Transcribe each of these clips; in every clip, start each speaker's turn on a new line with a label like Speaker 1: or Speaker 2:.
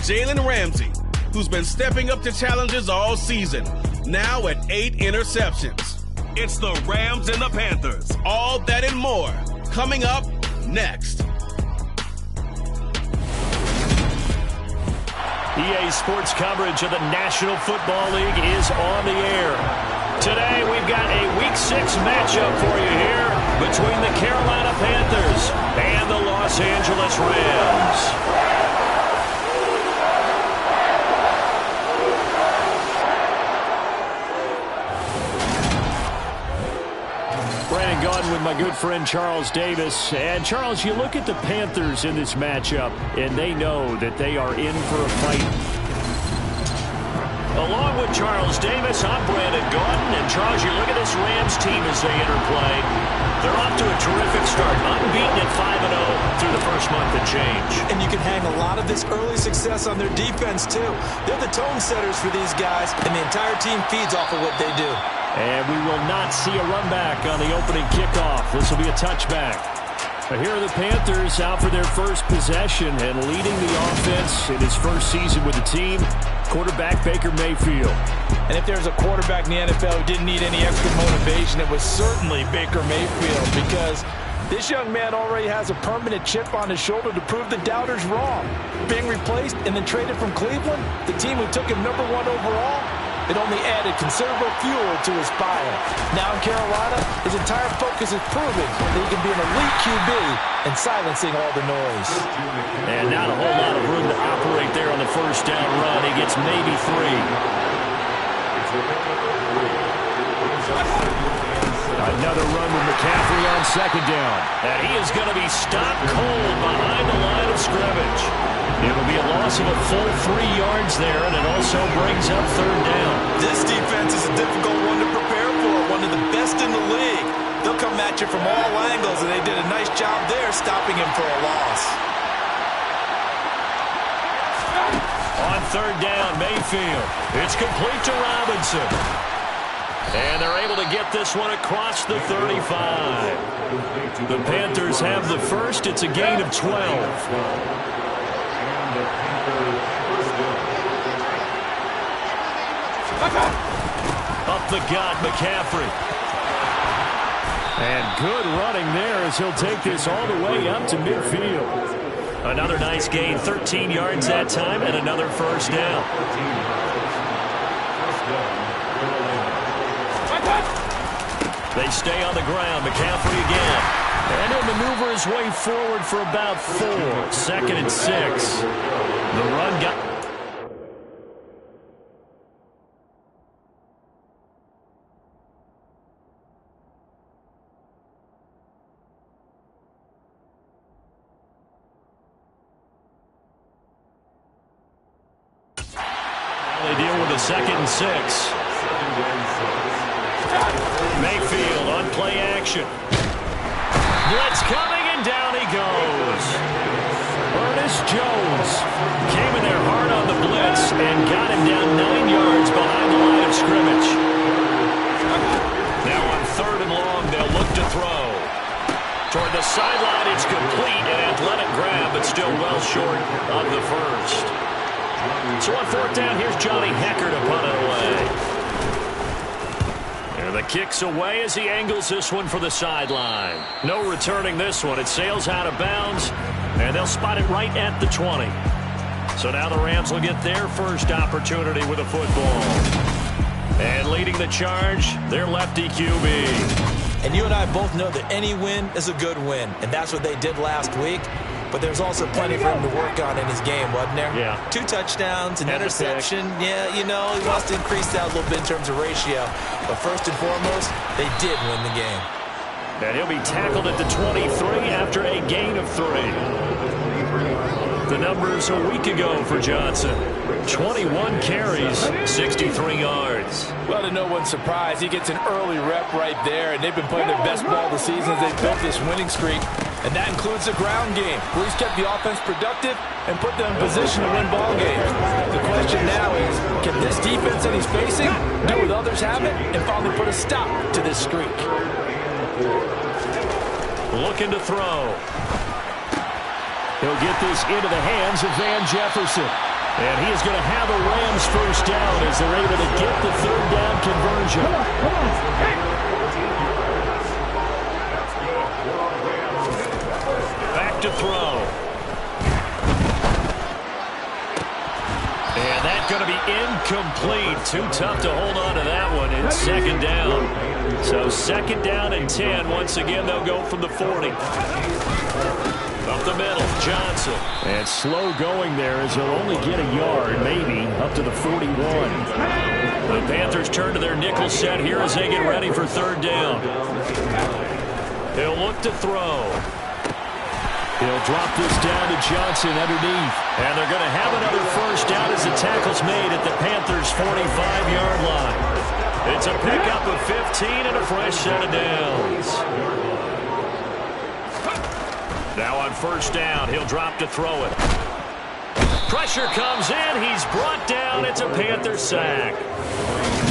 Speaker 1: Jalen Ramsey, who's been stepping up to challenges all season, now at 8 interceptions. It's the Rams and the Panthers. All that and more coming up next.
Speaker 2: EA Sports coverage of the National Football League is on the air. Today we've got a Week 6 matchup for you here between the Carolina Panthers and the Los Angeles Rams. Gone with my good friend Charles Davis. And Charles, you look at the Panthers in this matchup, and they know that they are in for a fight. Along with Charles Davis, I'm Brandon Gaudin. And Charles, you look at this Rams team as they interplay. They're off to a terrific start, unbeaten at 5-0 through the first month and change. And you can hang a lot of this early success on their defense, too. They're the tone setters for these guys, and the entire team feeds off of what they do. And we will not see a run back on the opening kickoff. This will be a touchback. But here are the Panthers out for their first possession and leading the offense in his first season with the team, quarterback Baker Mayfield. And if there's a quarterback in the NFL who didn't need any extra motivation, it was certainly Baker Mayfield, because this young man already has a permanent chip on his shoulder to prove the doubters wrong. Being replaced and then traded from Cleveland, the team who took him #1 overall, it only added considerable fuel to his fire. Now in Carolina, his entire focus is proving that he can be an elite QB and silencing all the noise. And not a whole lot of room to operate there on the first down run. He gets maybe 3. Another run with McCaffrey on second down. And he is going to be stopped cold behind the line of scrimmage. It'll be a loss of a full 3 yards there, and it also brings up third down. This defense is a difficult one to prepare for, one of the best in the league. They'll come at you from all angles, and they did a nice job there stopping him for a loss. On third down, Mayfield. It's complete to Robinson. And they're able to get this one across the 35. The Panthers have the first. It's a gain of 12. Up the gut, McCaffrey. And good running there as he'll take this all the way up to midfield. Another nice gain, 13 yards that time, and another first down. They stay on the ground. McCaffrey again. And he'll maneuver his way forward for about 4. 2nd and 6. The run got... They deal with a 2nd and 6. Mayfield on play action. Blitz coming, and down he goes. Ernest Jones came in there hard on the blitz and got him down 9 yards behind the line of scrimmage. Now on 3rd and long, they'll look to throw. Toward the sideline, it's complete, an athletic grab, but still well short of the first. So on 4th down, here's Johnny Hecker to punt it away. And the kick's away as he angles this one for the sideline. No returning this one. It sails out of bounds, and they'll spot it right at the 20. So now the Rams will get their first opportunity with a football. And leading the charge, their lefty QB. And you and I both know that any win is a good win, and that's what they did last week. But there's also plenty for him to work on in his game, wasn't there? Yeah. 2 touchdowns, an interception. Yeah, you know, he wants to increase that a little bit in terms of ratio. But first and foremost, they did win the game. And he'll be tackled at the 23 after a gain of 3. The numbers a week ago for Johnson. 21 carries, 63 yards. Well, to no one's surprise, he gets an early rep right there, and they've been playing their best ball this season as they've built this winning streak. And that includes the ground game, where he's kept the offense productive and put them in position to win ball games. The question now is, can this defense that he's facing do what others haven't and finally put a stop to this streak? Looking to throw. He'll get this into the hands of Van Jefferson. And he is going to have a Rams first down as they're able to get the third down conversion. Back to throw. And that's going to be incomplete. Too tough to hold on to that one. It's second down. So second down and 10. Once again, they'll go from the 40. Up the middle, Johnson. And slow going there as they'll only get a yard, maybe, up to the 41. The Panthers turn to their nickel set here as they get ready for third down. He'll look to throw. He'll drop this down to Johnson underneath. And they're going to have another first down as the tackle's made at the Panthers' 45-yard line. It's a pickup of 15 and a fresh set of downs. Now on first down, he'll drop to throw it. Pressure comes in. He's brought down. It's a Panther sack.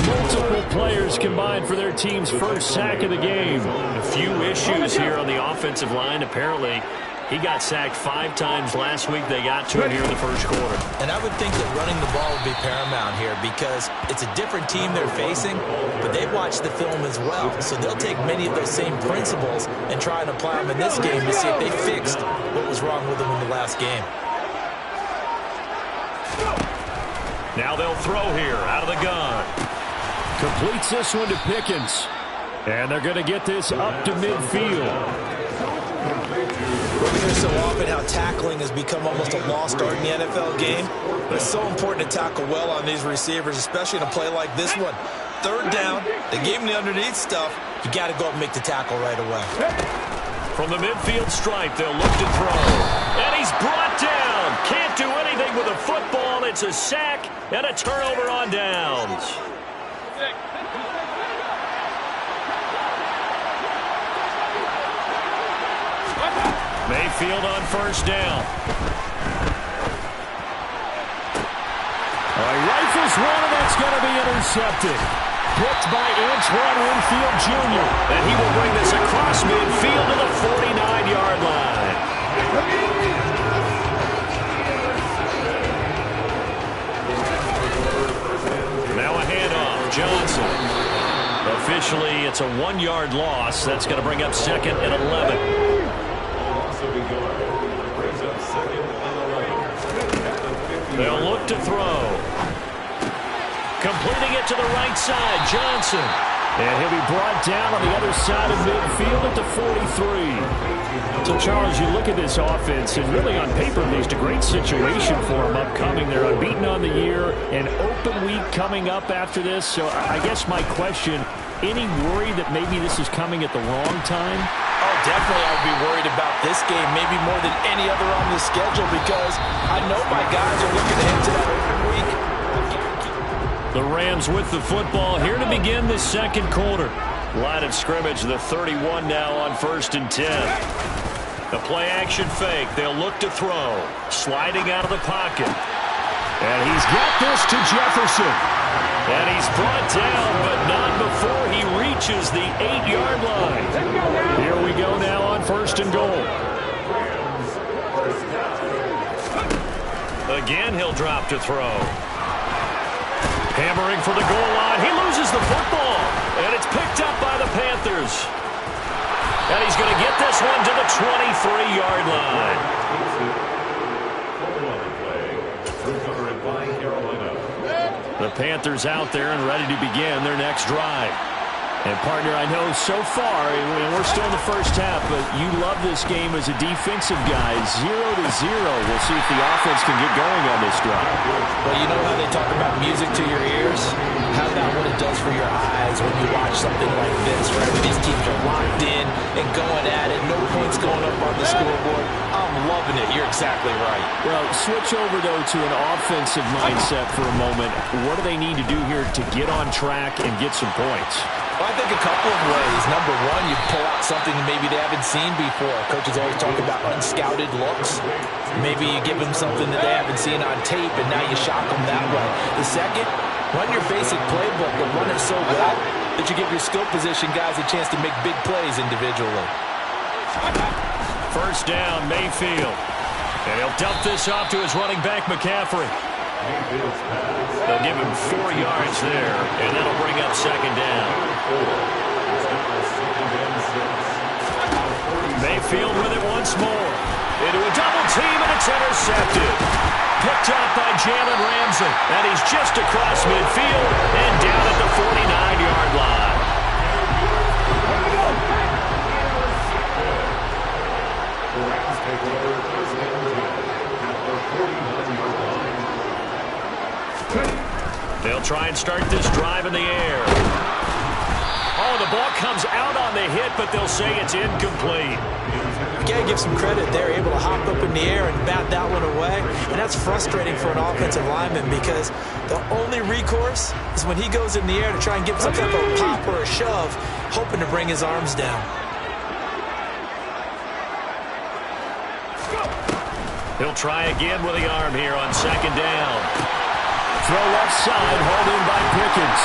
Speaker 2: Multiple players combined for their team's first sack of the game. A few issues here on the offensive line. Apparently, he got sacked 5 times last week. They got to him here in the first quarter.
Speaker 3: And I would think that running the ball would be paramount here because it's a different team they're facing, but they've watched the film as well. So they'll take many of those same principles and try and apply them in this game to see if they fixed what was wrong with them in the last game.
Speaker 2: Now they'll throw here out of the gun. Completes this one to Pickens. And they're going to get this up to midfield.
Speaker 3: We hear so often how tackling has become almost a lost art in the NFL game. But it's so important to tackle well on these receivers, especially in a play like this one. Third down, they gave him the underneath stuff. You got to go up and make the tackle right away.
Speaker 2: From the midfield stripe, they'll look to throw. And he's brought down. Can't do anything with a football. It's a sack and a turnover on downs. Mayfield on first down. Rifles one, and that's going to be intercepted. Picked by Antoine Winfield Jr. And he will bring this across midfield to the 49-yard line. Now a handoff. Johnson. Officially, it's a 1-yard loss. That's going to bring up second and 11. They'll look to throw. Completing it to the right side, Johnson. And he'll be brought down on the other side of midfield at the 43. So, Charles, you look at this offense, and really on paper, at least a great situation for them upcoming. They're unbeaten on the year, an open week coming up after this. So I guess my question, any worry that maybe this is coming at the wrong time?
Speaker 3: Oh, definitely I would be worried about this game, maybe more than any other on the schedule, because I know my guys are looking ahead to that open week.
Speaker 2: The Rams with the football here to begin the second quarter. Line of scrimmage, the 31 now on first and 10. The play action fake. They'll look to throw. Sliding out of the pocket. And he's got this to Jefferson. And he's brought down, but not before he reaches the 8-yard line. Here we go now on first and goal. Again, he'll drop to throw. Hammering for the goal line. He loses the football. And it's picked up by the Panthers. And he's going to get this one to the 23-yard line. The Panthers out there and ready to begin their next drive. And, partner, I know so far, and we're still in the first half, but you love this game as a defensive guy. 0-0. We'll see if the offense can get going on this drive.
Speaker 3: Well, you know how they talk about music to your ears? How about what it does for your eyes when you watch something like this, right? These teams are locked in and going at it. No points going up on the scoreboard. I'm loving it. You're exactly right.
Speaker 2: Well, switch over, though, to an offensive mindset for a moment. What do they need to do here to get on track and get some points?
Speaker 3: Well, I think a couple of ways. Number one, you pull out something that maybe they haven't seen before. Coaches always talk about unscouted looks. Maybe you give them something that they haven't seen on tape, and now you shock them that way. The second, run your basic playbook, but run it so well that you give your skill position guys a chance to make big plays individually.
Speaker 2: First down, Mayfield. And he'll dump this off to his running back, McCaffrey. They'll give him 4 yards there, and that'll bring up second down. Mayfield with it once more. Into a double team, and it's intercepted. Picked up by Jalen Ramsey, and he's just across midfield and down at the 49-yard line. They'll try and start this drive in the air. Oh, the ball comes out on the hit, but they'll say it's incomplete.
Speaker 3: You got to give some credit. They're able to hop up in the air and bat that one away. And that's frustrating for an offensive lineman because the only recourse is when he goes in the air to try and get some type of pop or a shove, hoping to bring his arms down.
Speaker 2: He'll try again with the arm here on second down. Throw left side, hauled in by Pickens.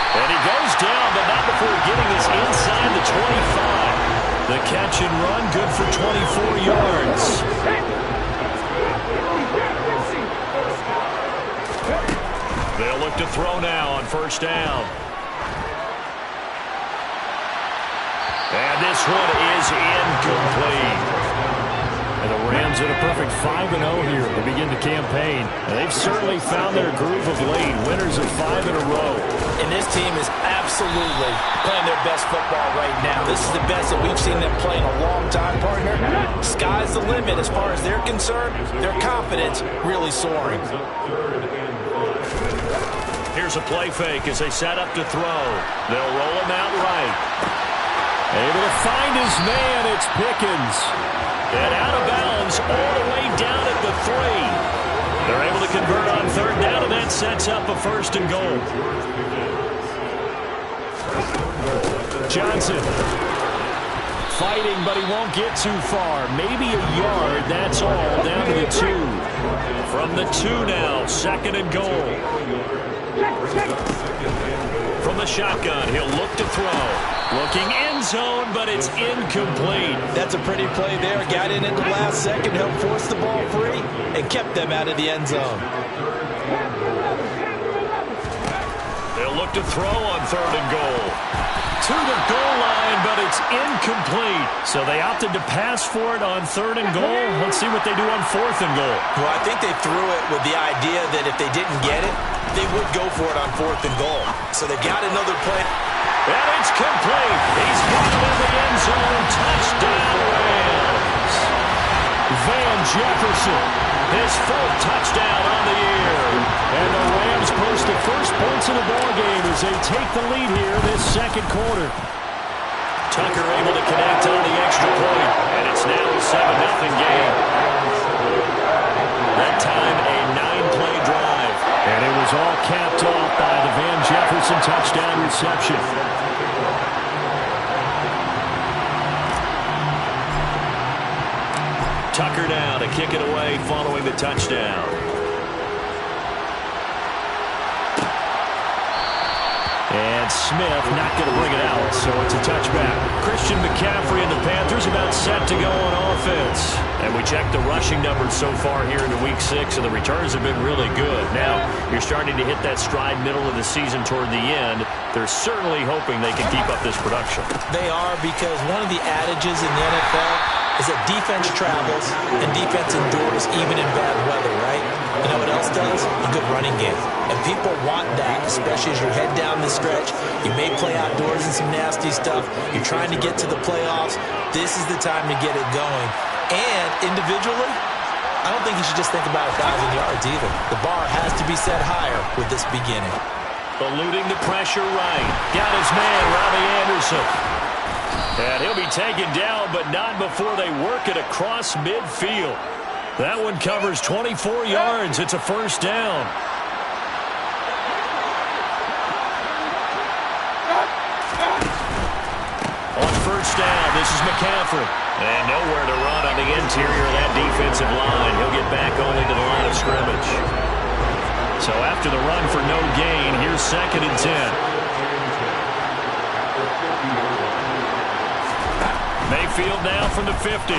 Speaker 2: And he goes down, but not before getting us inside the 25. The catch and run, good for 24 yards. They'll look to throw now on first down. And this one is incomplete. And the Rams in a perfect 5-0 here to begin the campaign. And they've certainly found their groove of late. Winners of 5 in a row.
Speaker 3: And this team is absolutely playing their best football right now. This is the best that we've seen them play in a long time, partner. Sky's the limit as far as they're concerned. Their confidence really soaring.
Speaker 2: Here's a play fake as they set up to throw. They'll roll him out right. Able to find his man. It's Pickens. And out of bounds all the way down at the 3. They're able to convert on third down, and that sets up a first and goal. Johnson fighting, but he won't get too far. Maybe a yard, that's all, down to the 2. From the 2 now, second and goal. From the shotgun, he'll look to throw. Looking end zone, but it's incomplete.
Speaker 3: That's a pretty play there. Got in at the last second, helped force the ball free, and kept them out of the end zone.
Speaker 2: They'll look to throw on third and goal. To the goal line, but it's incomplete. So they opted to pass for it on third and goal. Let's see what they do on fourth and goal.
Speaker 3: Well, I think they threw it with the idea that if they didn't get it, they would go for it on fourth and goal. So they got another play.
Speaker 2: And it's complete. He's got it in the end zone. Touchdown, Rams. Van Jefferson, his 4th touchdown on the year. And the Rams post the first points in the ballgame as they take the lead here this second quarter. Tucker able to connect on the extra point. And it's now a 7-0 game. That time a 9-play drive. And it was all capped off by the Van Jefferson touchdown reception. Tucker now to kick it away following the touchdown. And Smith not going to bring it out, so it's a touchback. Christian McCaffrey and the Panthers about set to go on offense. And we checked the rushing numbers so far here into Week 6, and the returns have been really good. Now, you're starting to hit that stride middle of the season toward the end. They're certainly hoping they can keep up this production.
Speaker 3: They are, because one of the adages in the NFL is that defense travels and defense endures even in bad weather, right? You know what else does? A good running game. And people want that, especially as you head down the stretch. You may play outdoors in some nasty stuff. You're trying to get to the playoffs. This is the time to get it going. And individually, I don't think you should just think about 1,000 yards either. The bar has to be set higher with this beginning.
Speaker 2: Eluding the pressure right. Got his man, Robbie Anderson. And he'll be taken down, but not before they work it across midfield. That one covers 24 yards. It's a first down. On first down, this is McCaffrey. And nowhere to run on the interior of that defensive line. He'll get back only to the line of scrimmage. So after the run for no gain, here's 2nd and 10. Mayfield now from the 50.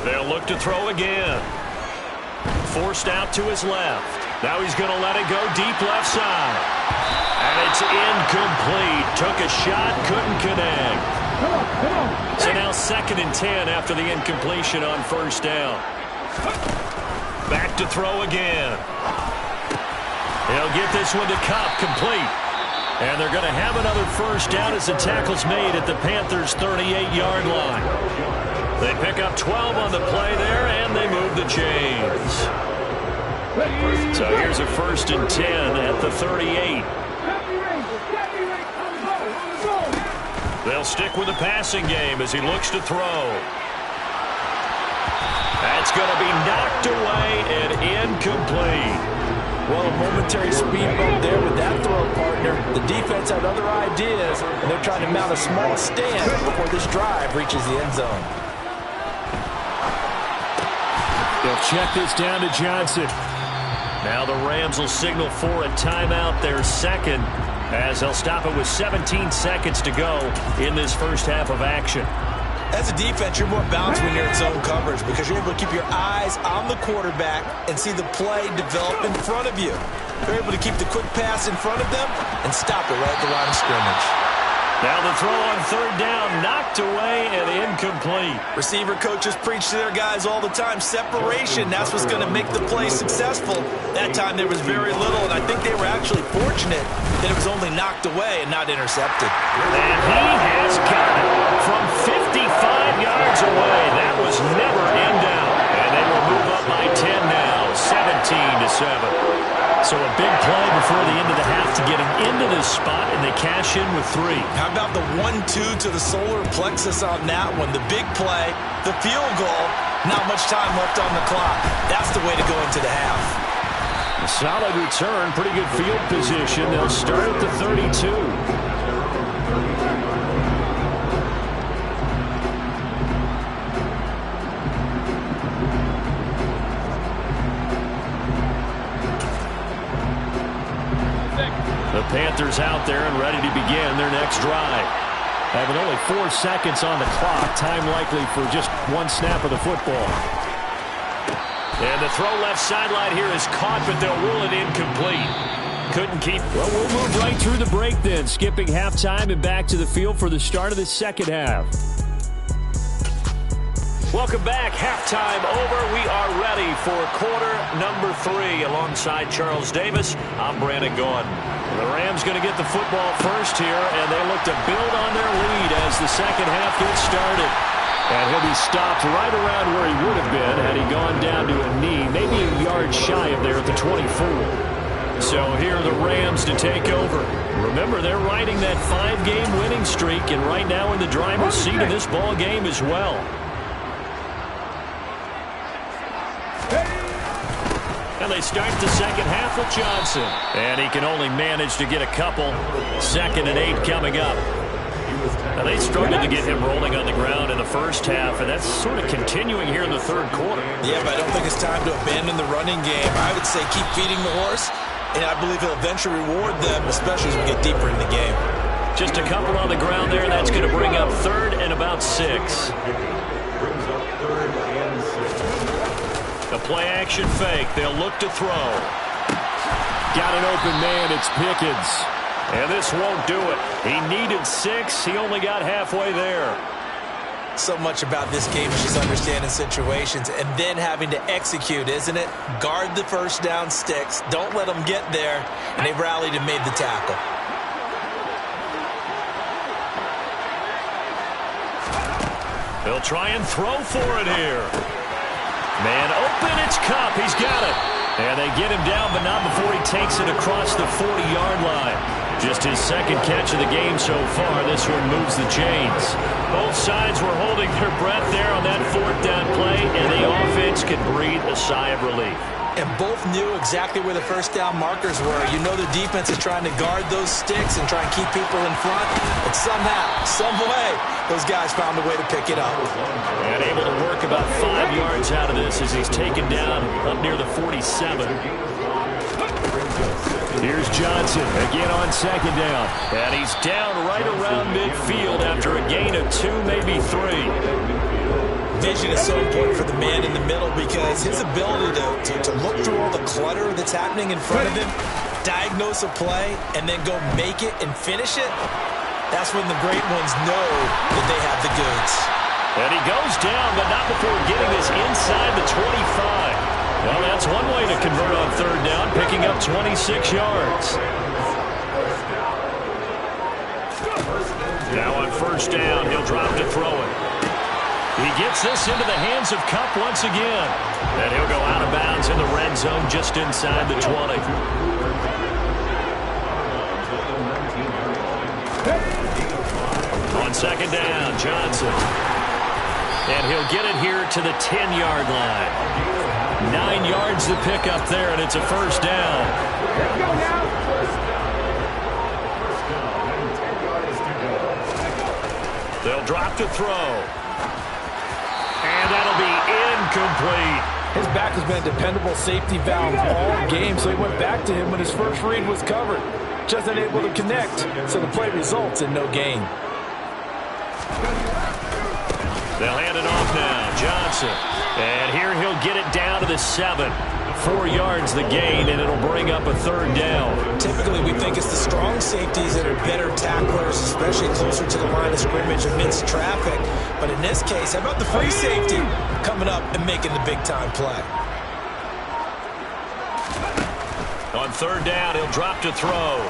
Speaker 2: They'll look to throw again. Forced out to his left. Now he's going to let it go deep left side. And it's incomplete. Took a shot, couldn't connect. So now 2nd and 10 after the incompletion on 1st down. Back to throw again. He'll get this one to Cup, complete. And they're going to have another 1st down as the tackle's made at the Panthers' 38-yard line. They pick up 12 on the play there, and they move the chains. So here's a 1st and 10 at the 38. They'll stick with the passing game as he looks to throw. That's going to be knocked away and incomplete.
Speaker 3: Well, a momentary speed bump there with that throw, partner. The defense had other ideas, and they're trying to mount a small stand before this drive reaches the end zone.
Speaker 2: They'll check this down to Johnson. Now the Rams will signal for a timeout, their 2nd, as they'll stop it with 17 seconds to go in this 1st half of action.
Speaker 3: As a defense, you're more balanced when you're in zone coverage because you're able to keep your eyes on the quarterback and see the play develop in front of you. You're able to keep the quick pass in front of them and stop it right at the line of scrimmage.
Speaker 2: Now the throw on 3rd down, knocked away and incomplete.
Speaker 3: Receiver coaches preach to their guys all the time. Separation, that's what's going to make the play successful. That time there was very little, and I think they were actually fortunate that it was only knocked away and not intercepted.
Speaker 2: And he has got it from 55 yards away. That was never in doubt. And they will move up by 10 now, 17-7. So a big play before the end of the half to get him into this spot, and they cash in with 3.
Speaker 3: How about the 1-2 to the solar plexus on that one? The big play, the field goal, not much time left on the clock. That's the way to go into the half.
Speaker 2: A solid return, pretty good field position. They'll start at the 32. The Panthers out there and ready to begin their next drive. Having only 4 seconds on the clock, time likely for just 1 snap of the football. And the throw left sideline here is caught, but they'll rule it incomplete. Couldn't keep. Well, we'll move right through the break then, skipping halftime and back to the field for the start of the 2nd half. Welcome back. Halftime over. We are ready for quarter number 3. Alongside Charles Davis, I'm Brandon Gordon. The Rams going to get the football first here, and they look to build on their lead as the 2nd half gets started. And he'll be stopped right around where he would have been had he gone down to a knee, maybe a yard shy of there at the 24. So here are the Rams to take over. Remember, they're riding that 5-game winning streak, and right now in the driver's seat of this ball game as well. And they start the 2nd half with Johnson. And he can only manage to get a couple. 2nd and 8 coming up. Now they struggled to get him rolling on the ground in the 1st half, and that's sort of continuing here in the 3rd quarter.
Speaker 3: Yeah, but I don't think it's time to abandon the running game. I would say keep feeding the horse, and I believe he'll eventually reward them, especially as we get deeper in the game.
Speaker 2: Just a couple on the ground there, and that's going to bring up 3rd and about 6. The play-action fake. They'll look to throw. Got an open man. It's Pickens. And this won't do it. He needed 6. He only got halfway there.
Speaker 3: So much about this game is just understanding situations and then having to execute, isn't it? Guard the 1st down sticks. Don't let them get there. And they rallied and made the tackle.
Speaker 2: They'll try and throw for it here. Man open, it's Cup. He's got it. And they get him down, but not before he takes it across the 40-yard line. Just his 2nd catch of the game so far. This one moves the chains. Both sides were holding their breath there on that 4th down play, and the offense could breathe a sigh of relief.
Speaker 3: And both knew exactly where the 1st down markers were. You know the defense is trying to guard those sticks and try and keep people in front. But somehow, some way, those guys found a way to pick it up.
Speaker 2: And able to work about 5 yards out of this as he's taken down up near the 47. Here's Johnson again on 2nd down. And he's down right around midfield after a gain of 2, maybe 3.
Speaker 3: vision is so important for the man in the middle because his ability to look through all the clutter that's happening in front of him, diagnose a play, and then go make it and finish it, that's when the great ones know that they have the goods.
Speaker 2: And he goes down, but not before getting this inside the 25. Well, that's one way to convert on third down, picking up 26 yards. Now on first down, he'll drop to throw it. He gets this into the hands of Kupp once again. And he'll go out of bounds in the red zone just inside the 20. On second down, Johnson. And he'll get it here to the 10-yard line. 9 yards to pick up there, and it's a first down.
Speaker 4: Let's go now.
Speaker 2: They'll drop to throw. And that'll be incomplete.
Speaker 3: His back has been a dependable safety valve all game, so he went back to him when his first read was covered. Just unable to connect, so the play results in no gain.
Speaker 2: They'll hand it off now. Johnson. And here he'll get it down to the 7. 4 yards the gain, and it'll bring up a third down.
Speaker 3: Typically, we think it's the strong safeties that are better tacklers, especially closer to the line of scrimmage amidst traffic. But in this case, how about the free safety coming up and making the big-time play?
Speaker 2: On third down, he'll drop to throw.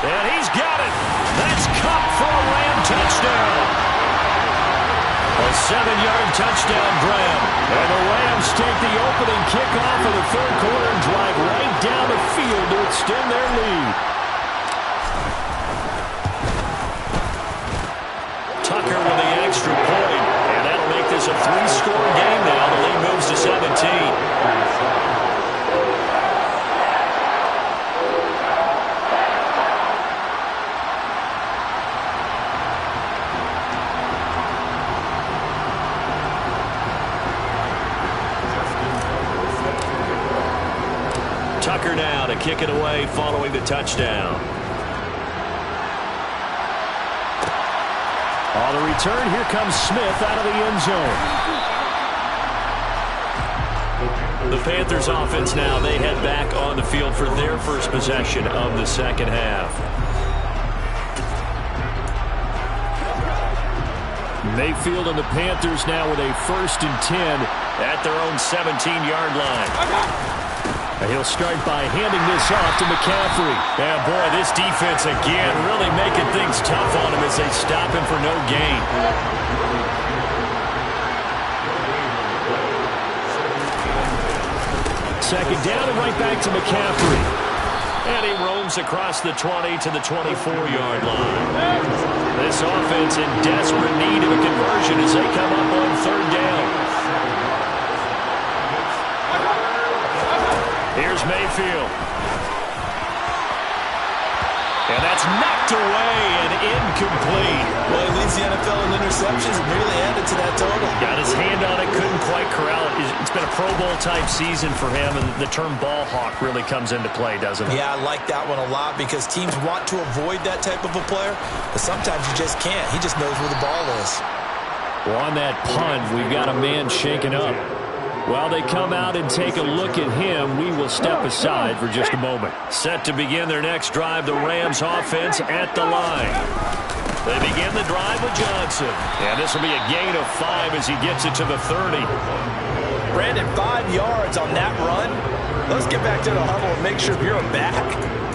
Speaker 2: And he's got it. That's Kupp for a Ram touchdown. A 7-yard touchdown grab. And the Rams take the opening kickoff of the third quarter and drive right down the field to extend their lead. Tucker with the extra point. And that'll make this a 3-score game now. The lead moves to 17. Tucker now to kick it away following the touchdown. On the return, here comes Smith out of the end zone. The Panthers offense now, they head back on the field for their first possession of the second half. Mayfield and the Panthers now with a 1st and 10 at their own 17-yard line. He'll start by handing this off to McCaffrey. And boy, this defense again really making things tough on him as they stop him for no gain. Second down and right back to McCaffrey. And he roams across the 20 to the 24-yard line. This offense in desperate need of a conversion as they come up on third down. Here's Mayfield. And that's knocked away and incomplete.
Speaker 3: Well, he leads the NFL in interceptions and really added to that total.
Speaker 2: Got his hand on it, couldn't quite corral it. It's been a Pro Bowl-type season for him, and the term ball hawk really comes into play, doesn't it?
Speaker 3: Yeah, I like that one a lot because teams want to avoid that type of a player, but sometimes you just can't. He just knows where the ball is.
Speaker 2: Well, on that punt, we've got a man shaken up. While they come out and take a look at him, we will step aside for just a moment. Set to begin their next drive, the Rams offense at the line. They begin the drive with Johnson. And this will be a gain of 5 as he gets it to the 30.
Speaker 3: Brandon, 5 yards on that run. Let's get back to the huddle and make sure you're back.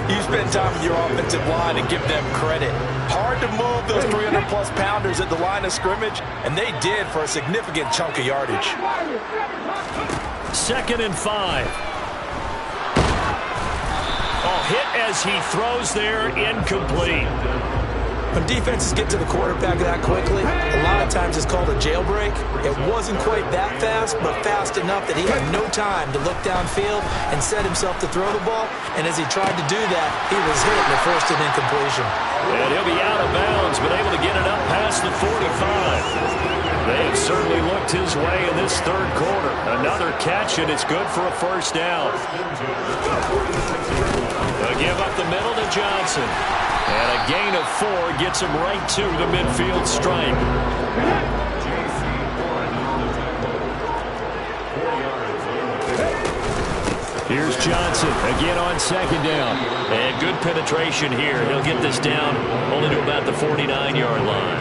Speaker 3: You spend time with your offensive line and give them credit. Hard to move those 300-plus pounders at the line of scrimmage, and they did for a significant chunk of yardage.
Speaker 2: 2nd and 5. Oh, hit as he throws there, incomplete.
Speaker 3: When defenses get to the quarterback that quickly, a lot of times it's called a jailbreak. It wasn't quite that fast, but fast enough that he had no time to look downfield and set himself to throw the ball. And as he tried to do that, he was hit and forced an incompletion.
Speaker 2: And he'll be out of bounds, but able to get it up past the 45. They've certainly looked his way in this third quarter. Another catch, and it's good for a first down. They'll give up the middle to Johnson. And a gain of 4 gets him right to the midfield stripe. Here's Johnson again on second down. And good penetration here. He'll get this down only to about the 49-yard line.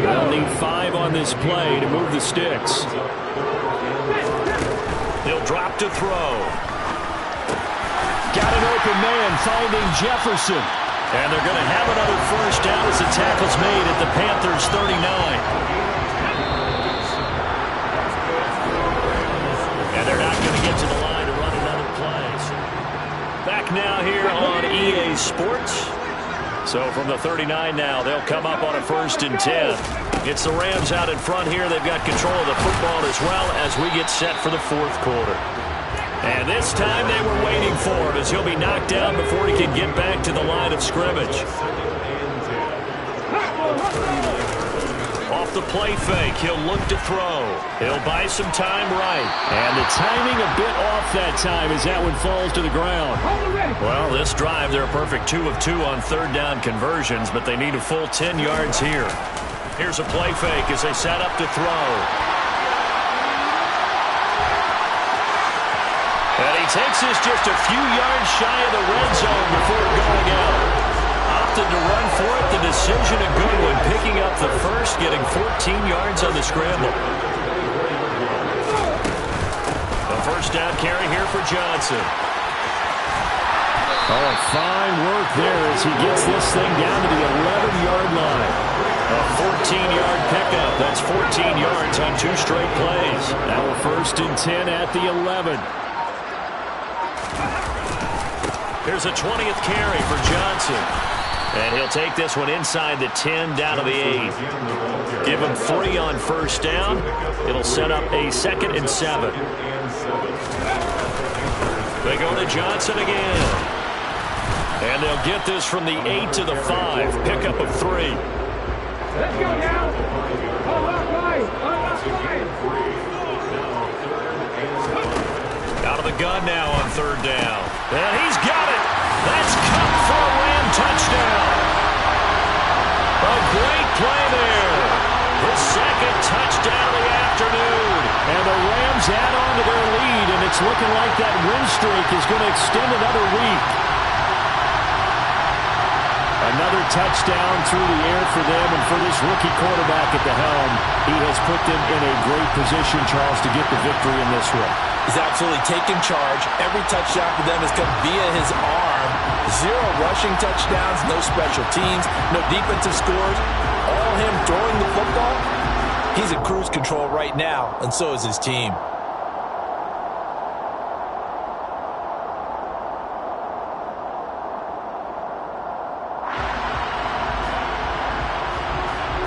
Speaker 2: They'll need 5 on this play to move the sticks. He'll drop to throw. Got an open man finding Jefferson. And they're going to have another first down as the tackle's made at the Panthers' 39. And they're not going to get to the line to run another play. Back now here on EA Sports. So from the 39 now, they'll come up on a 1st and 10. It's the Rams out in front here. They've got control of the football as well as we get set for the 4th quarter. And this time they were waiting for him as he'll be knocked down before he can get back to the line of scrimmage. Off the play fake, he'll look to throw. He'll buy some time right. And the timing a bit off that time as that one falls to the ground. Well, this drive, they're a perfect 2 of 2 on 3rd down conversions, but they need a full 10 yards here. Here's a play fake as they set up to throw. And he takes this just a few yards shy of the red zone before going out. Opted to run for it. The decision a good one. Picking up the first, getting 14 yards on the scramble. A 1st down carry here for Johnson. Oh, fine work there as he gets this thing down to the 11-yard line. A 14-yard pickup. That's 14 yards on 2 straight plays. Now a 1st and 10 at the 11. Here's a 20th carry for Johnson. And he'll take this one inside the 10 down to the 8. Give him 3 on 1st down. It'll set up a 2nd and 7. They go to Johnson again. And they'll get this from the 8 to the 5. Pickup of 3.
Speaker 4: Let's go now.
Speaker 2: Out of the gun now on 3rd down. And he's got it. That's cut for a Ram touchdown. A great play there. The 2nd touchdown of the afternoon. And the Rams add on to their lead, and it's looking like that win streak is going to extend another week. Another touchdown through the air for them, and for this rookie quarterback at the helm, he has put them in a great position, Charles, to get the victory in this one.
Speaker 3: He's absolutely taken charge. Every touchdown for them has come via his arm. 0 rushing touchdowns, no special teams, no defensive scores. All him throwing the football. He's in cruise control right now, and so is his team.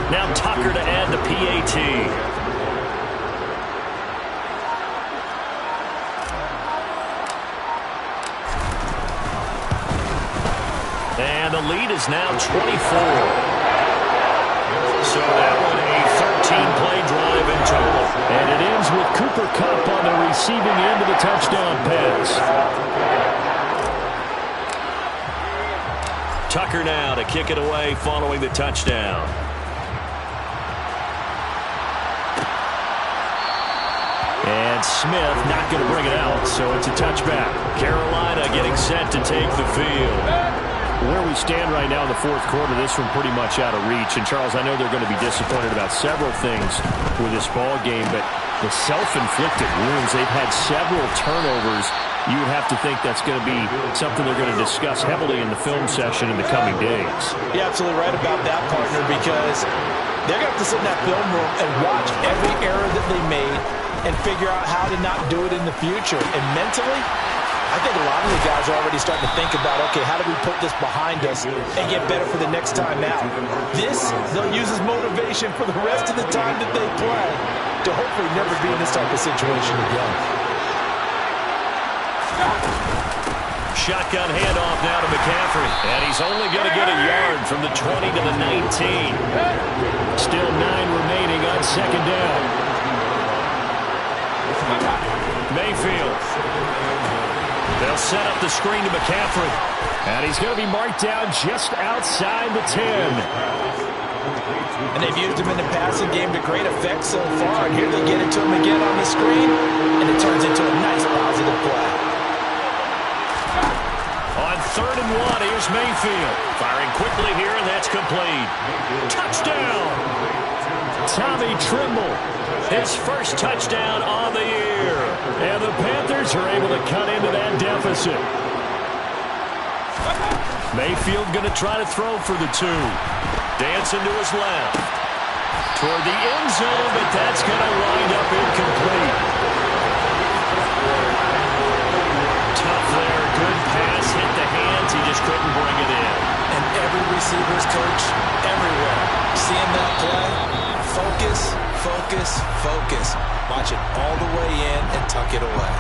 Speaker 2: Now Tucker to add the PAT. And the lead is now 24. So that one a 13-play drive in total. And it ends with Cooper Kupp on the receiving end of the touchdown pass. Tucker now to kick it away following the touchdown. And Smith not going to bring it out, so it's a touchback. Carolina getting set to take the field. Where we stand right now in the 4th quarter, this one pretty much out of reach. And, Charles, I know they're going to be disappointed about several things with this ball game, but the self-inflicted wounds, they've had several turnovers. You would have to think that's going to be something they're going to discuss heavily in the film session in the coming days.
Speaker 3: You're absolutely right about that, partner, because they're going to have to sit in that film room and watch every error that they made and figure out how to not do it in the future. And mentally, I think a lot of the guys are already starting to think about, okay, how do we put this behind us and get better for the next time out? This, they'll use as motivation for the rest of the time that they play to hopefully never be in this type of situation again.
Speaker 2: Shotgun handoff now to McCaffrey. And he's only going to get a yard from the 20 to the 19. Still 9 remaining on 2nd down. Mayfield. They'll set up the screen to McCaffrey. And he's going to be marked down just outside the 10.
Speaker 3: And they've used him in the passing game to great effect so far. And here they get it to him again on the screen. And it turns into a nice positive play.
Speaker 2: On 3rd and 1, here's Mayfield. Firing quickly here, and that's complete. Touchdown! Tommy Trimble, his first touchdown on the year. And the Panthers are able to cut into that deficit. Mayfield going to try to throw for the 2. Dancing to his left. Toward the end zone, but that's going to wind up incomplete. Tough there. Good pass. Hit the hands. He just couldn't bring it in.
Speaker 3: And every receiver's coach everywhere. Seeing that play, focus, focus, focus. Watch it all the way in and tuck it away.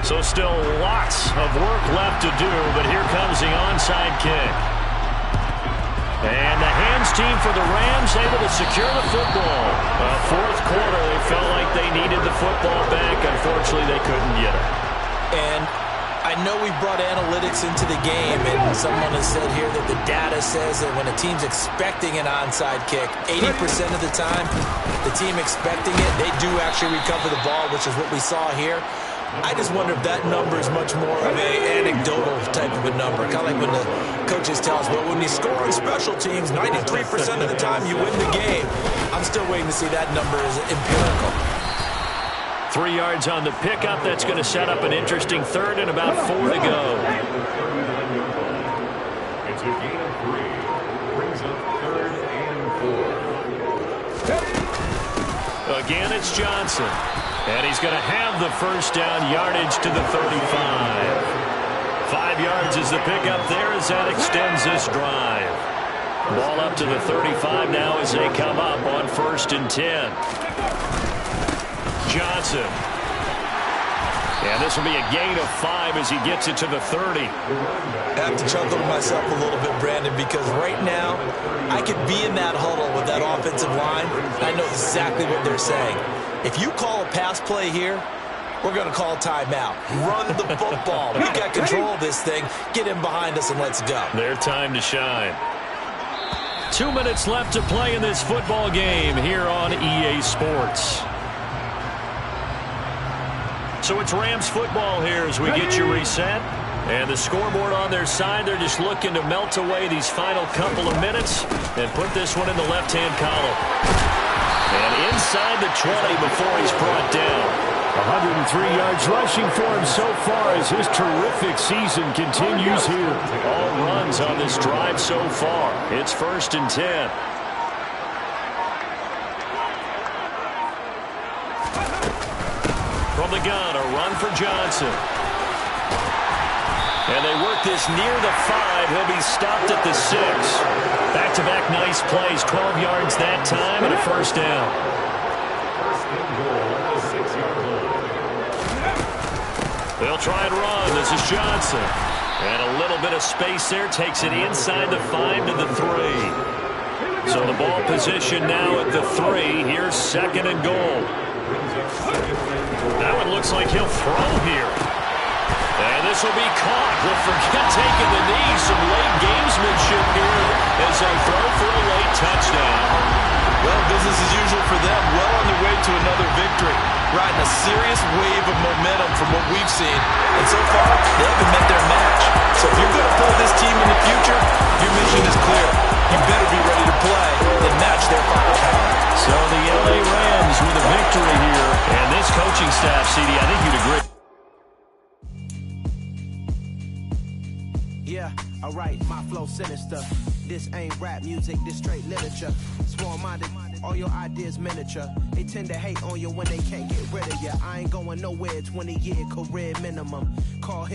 Speaker 2: So still lots of work left to do, but here comes the onside kick. And the hands team for the Rams able to secure the football. Fourth quarter, they felt like they needed the football back. Unfortunately, they couldn't get it.
Speaker 3: And I know we brought analytics into the game, and someone has said here that the data says that when a team's expecting an onside kick, 80% of the time, the team expecting it, they do actually recover the ball, which is what we saw here. I just wonder if that number is much more of an anecdotal type of a number. Kind of like when the coaches tell us, well, when you score on special teams, 93% of the time you win the game. I'm still waiting to see that number is empirical.
Speaker 2: 3 yards on the pickup. That's going to set up an interesting 3rd and about 4 to go.
Speaker 4: It's a gain of 3. Brings up 3rd and 4.
Speaker 2: Again, it's Johnson. And he's going to have the first down yardage to the 35. 5 yards is the pickup there as that extends this drive. Ball up to the 35 now as they come up on 1st and 10. Johnson. And this will be a gain of 5 as he gets it to the 30.
Speaker 3: I have to chuckle to myself a little bit, Brandon, because right now I could be in that huddle with that offensive line. I know exactly what they're saying. If you call a pass play here, we're going to call timeout. Run the football. We got control of this thing. Get in behind us and let's go.
Speaker 2: Their time to shine. 2 minutes left to play in this football game here on EA Sports. So it's Rams football here as we get you reset. And the scoreboard on their side, they're just looking to melt away these final couple of minutes and put this one in the left-hand column. And inside the 20 before he's brought down.
Speaker 5: 103 yards rushing for him so far as his terrific season continues here.
Speaker 2: All runs on this drive so far. It's 1st and 10. From the gun, a run for Johnson. And they work this near the 5. He'll be stopped at the 6. Back-to-back nice plays. 12 yards that time and a first down. They'll try and run. This is Johnson. And a little bit of space there. Takes it inside the 5 to the 3. So the ball position now at the 3. Here's 2nd and goal. That one looks like he'll throw here. And this will be caught. We'll forget taking the knee. Some late gamesmanship here as they throw for a late touchdown.
Speaker 3: Well, business as usual for them. Well on their way to another victory. Riding a serious wave of momentum from what we've seen. And so far, they haven't met their match. So if you're going to pull this team in the future, your mission is clear. You better be ready to play and match their firepower.
Speaker 2: So the LA Rams with a victory here. And this coaching staff, CD, I think you'd agree.
Speaker 6: Yeah, alright, my flow sinister. This ain't rap music, this straight literature. Small-minded, all your ideas miniature. They tend to hate on you when they can't get rid of you. I ain't going nowhere, 20-year career minimum. Call hit.